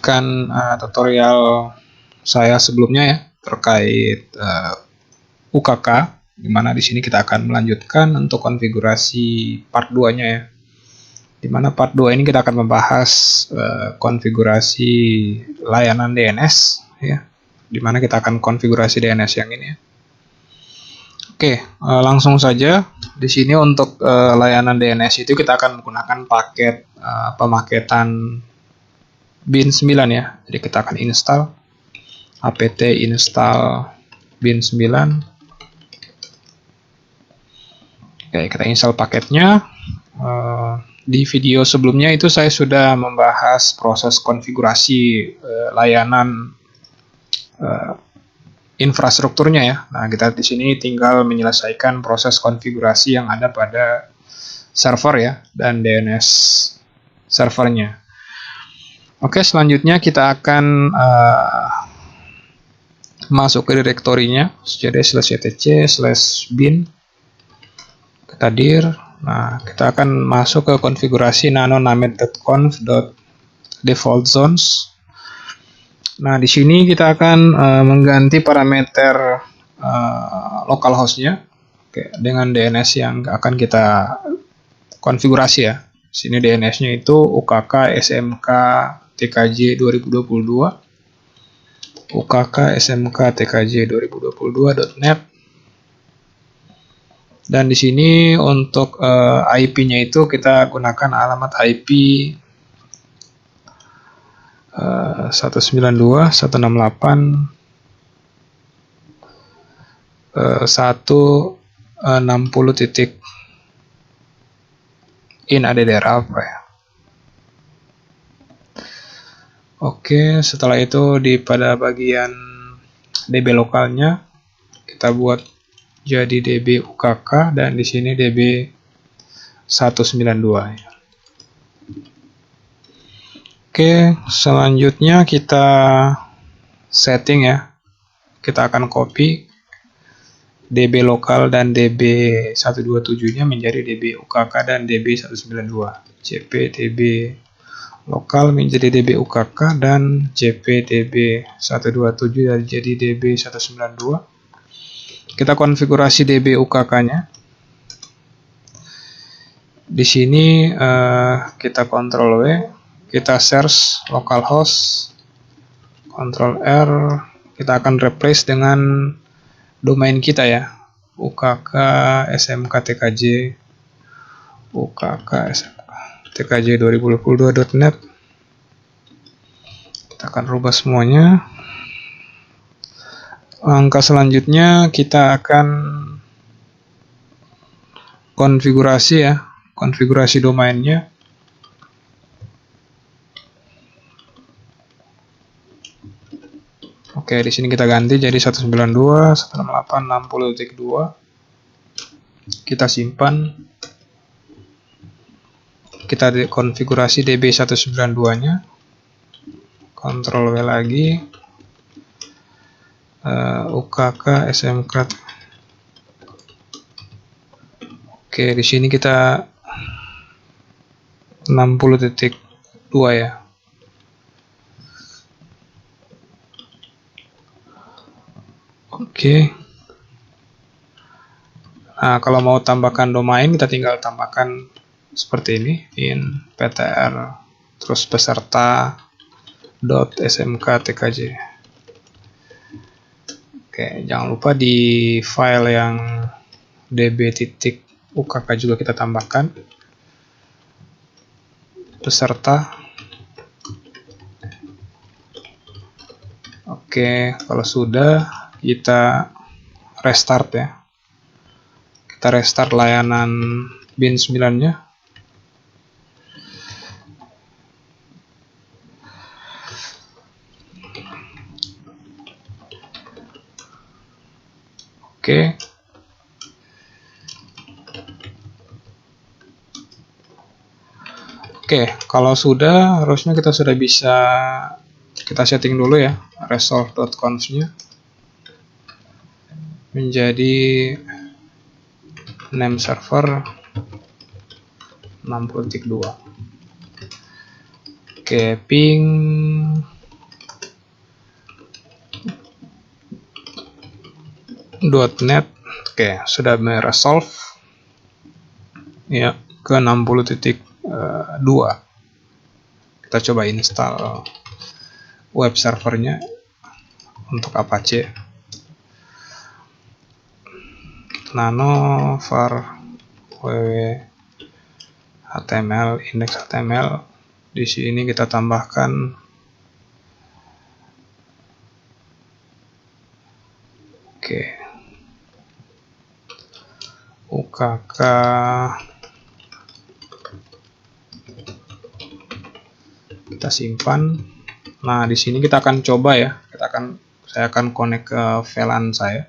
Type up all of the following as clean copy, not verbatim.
melanjutkan tutorial saya sebelumnya ya terkait UKK, di mana di sini kita akan melanjutkan untuk konfigurasi part 2-nya ya. Di mana part 2 ini kita akan membahas konfigurasi layanan DNS ya. Di mana kita akan konfigurasi DNS yang ini ya. Oke, langsung saja. Di sini untuk layanan DNS itu kita akan menggunakan paket pemaketan bin 9 ya. Jadi kita akan install apt install bin 9. Oke, kita install paketnya. Di video sebelumnya itu saya sudah membahas proses konfigurasi layanan infrastrukturnya ya. Nah, kita di sini tinggal menyelesaikan proses konfigurasi yang ada pada server ya dan DNS servernya. Oke, selanjutnya kita akan masuk ke direktorinya, jadi /etc/bin kita dir. Nah, kita akan masuk ke konfigurasi nano-namid.conf.default-zones. Nah, di sini kita akan mengganti parameter localhost-nya dengan DNS yang akan kita konfigurasi ya. Di sini DNS-nya itu UKK SMK TKJ 2022, UKK SMK TKJ 2022.net. Dan di sini untuk IP-nya itu kita gunakan alamat IP 192.168.160.in daerah apa ya. Oke, setelah itu pada bagian DB lokalnya kita buat jadi DB UKK dan di sini DB 192 ya. Oke, selanjutnya kita setting ya. Kita akan copy DB lokal dan DB 127-nya menjadi DB UKK dan DB 192. CP DB lokal menjadi DB UKK dan CP DB 127 jadi DB 192. Kita konfigurasi DB UKK-nya. Di sini kita Ctrl W, kita search localhost, Ctrl R, kita akan replace dengan domain kita ya, UKK SMK TKJ, UKK SMK TKJ 2022.net. Kita akan rubah semuanya. Langkah selanjutnya kita akan konfigurasi ya, konfigurasi domainnya. Oke, di sini kita ganti jadi 192.168.60.2. Kita simpan. Kita konfigurasi DB 192-nya. Ctrl W lagi. UKK SMK. Oke, di sini kita 60.2 ya. Oke. Nah, kalau mau tambahkan domain kita tinggal tambahkan seperti ini, in ptr terus peserta .smk tkj. Oke, jangan lupa di file yang db.ukk juga kita tambahkan peserta. Oke, kalau sudah kita restart ya. Kita restart layanan bin 9-nya. Oke. Oke, kalau sudah harusnya kita sudah bisa kita setting dulu ya resolve.conf-nya menjadi name server 60.2. Oke, ping .NET. Oke, sudah meresolve ya ke 60.2. Kita coba install web servernya untuk Apache. Nano var www HTML index HTML. Di sini kita tambahkan UKK kita simpan. Nah, di sini kita akan coba ya. Saya akan connect ke VLAN saya.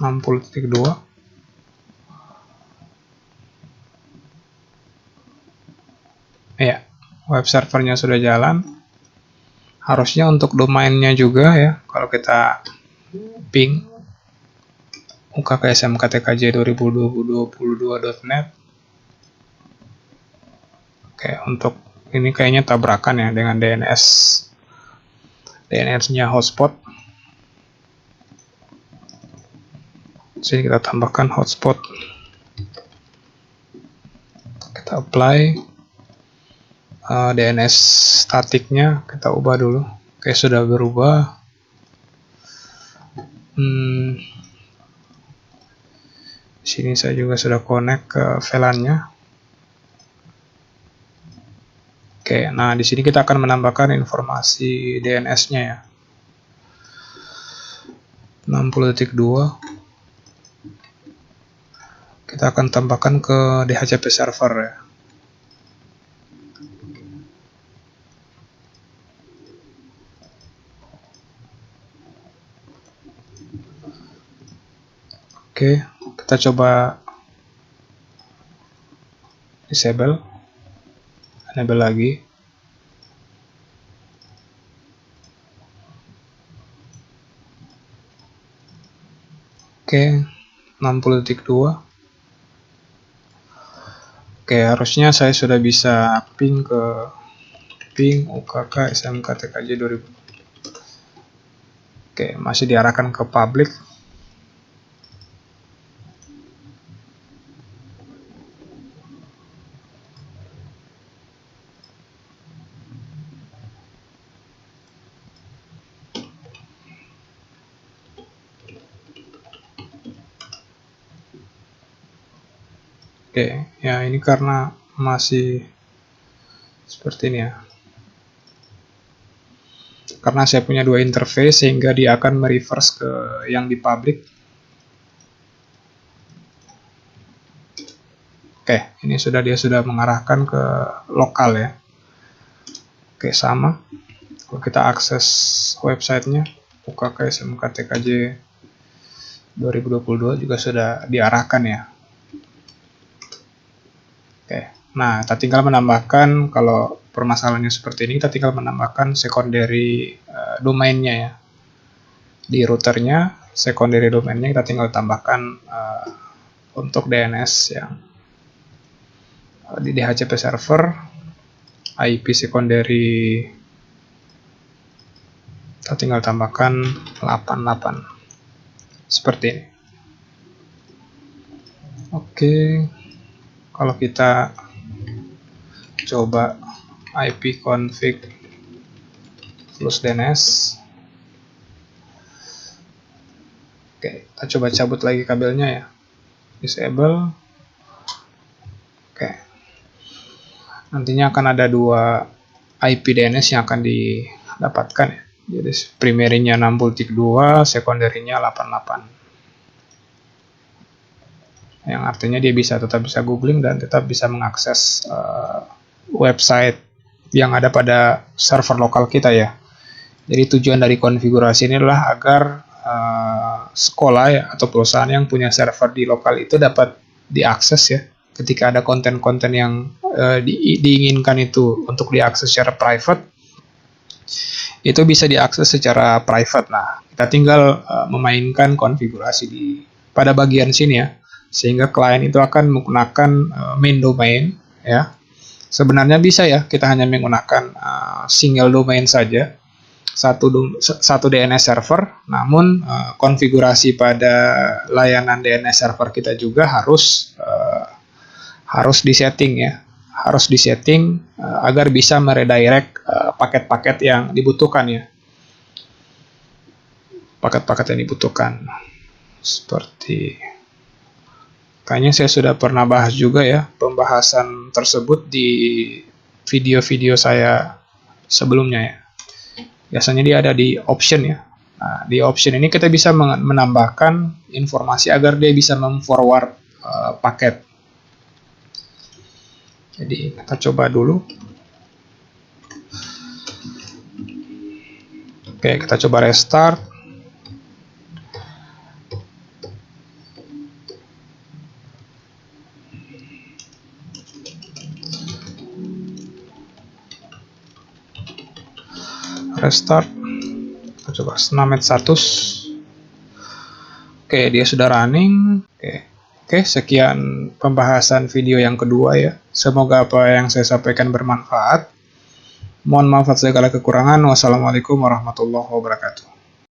60.2. Ya, web servernya sudah jalan. Harusnya untuk domainnya juga ya. Kalau kita ping UKK-SMK-TKJ 2022.net. Oke, untuk ini kayaknya tabrakan ya dengan DNS-nya hotspot. Jadi kita tambahkan hotspot. Kita apply DNS statiknya, kita ubah dulu. Oke, sudah berubah. Sini saya juga sudah connect ke VLAN-nya. Oke, nah di sini kita akan menambahkan informasi DNS-nya ya. 60.2. Kita akan tambahkan ke DHCP server ya. Oke, kita coba enable lagi. Oke, 60.2. Oke, harusnya saya sudah bisa ping UKK SMK TKJ 2000. Oke, masih diarahkan ke public. Oke, ya ini karena masih seperti ini ya. Karena saya punya dua interface sehingga dia akan mereverse ke yang di public. Oke, ini dia sudah mengarahkan ke lokal ya. Oke, sama. Kalau kita akses websitenya UKK SMK TKJ 2022 juga sudah diarahkan ya. Oke, nah kita tinggal menambahkan, kalau permasalahannya seperti ini, kita tinggal menambahkan secondary domainnya ya. Di routernya, secondary domainnya kita tinggal tambahkan untuk DNS yang di DHCP server, IP secondary kita tinggal tambahkan 88 seperti ini. Oke. Kalau kita coba ipconfig plus DNS. Oke, kita coba cabut lagi kabelnya ya. Disable. Oke. Nantinya akan ada dua IP DNS yang akan didapatkan ya. Jadi primary-nya 60.2, secondary-nya 88. Yang artinya dia tetap bisa googling dan tetap bisa mengakses website yang ada pada server lokal kita ya. Jadi tujuan dari konfigurasi ini adalah agar sekolah ya, atau perusahaan yang punya server di lokal itu dapat diakses ya. Ketika ada konten-konten yang diinginkan itu untuk diakses secara private, itu bisa diakses secara private. Nah, kita tinggal memainkan konfigurasi pada bagian sini ya. Sehingga klien itu akan menggunakan main domain ya. Sebenarnya bisa ya kita hanya menggunakan single domain saja, satu DNS server, namun konfigurasi pada layanan DNS server kita juga harus disetting ya, harus disetting agar bisa meredirect paket-paket yang dibutuhkan ya, paket-paket yang dibutuhkan. Seperti kayaknya saya sudah pernah bahas juga ya pembahasan tersebut di video-video saya sebelumnya ya. Biasanya dia ada di option ya. Nah, di option ini kita bisa menambahkan informasi agar dia bisa memforward paket. Jadi kita coba dulu. Oke, kita coba restart. Restart. Kita coba Snamed status. Oke, dia sudah running. Oke, sekian pembahasan video yang kedua ya. Semoga apa yang saya sampaikan bermanfaat. Mohon maaf atas segala kekurangan. Wassalamualaikum warahmatullahi wabarakatuh.